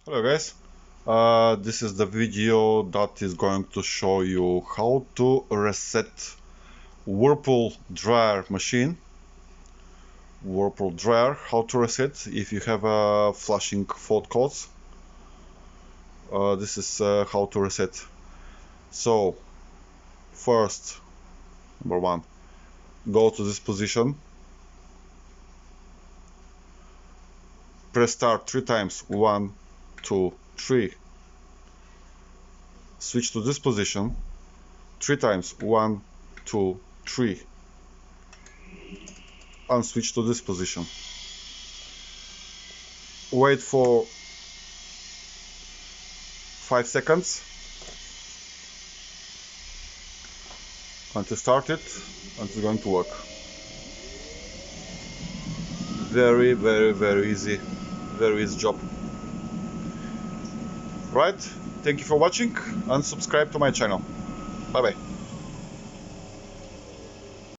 Hello guys, this is the video that is going to show you how to reset Whirlpool dryer machine. Whirlpool dryer, how to reset if you have a flashing fault codes. This is how to reset. So first, number one, go to this position, press start 3 times, 1, 2, 3, switch to this position 3 times, 1, 2, 3, and switch to this position. Wait for 5 seconds until start it, and it's going to work. Very easy, very easy job. Right, thank you for watching and subscribe to my channel. Bye bye.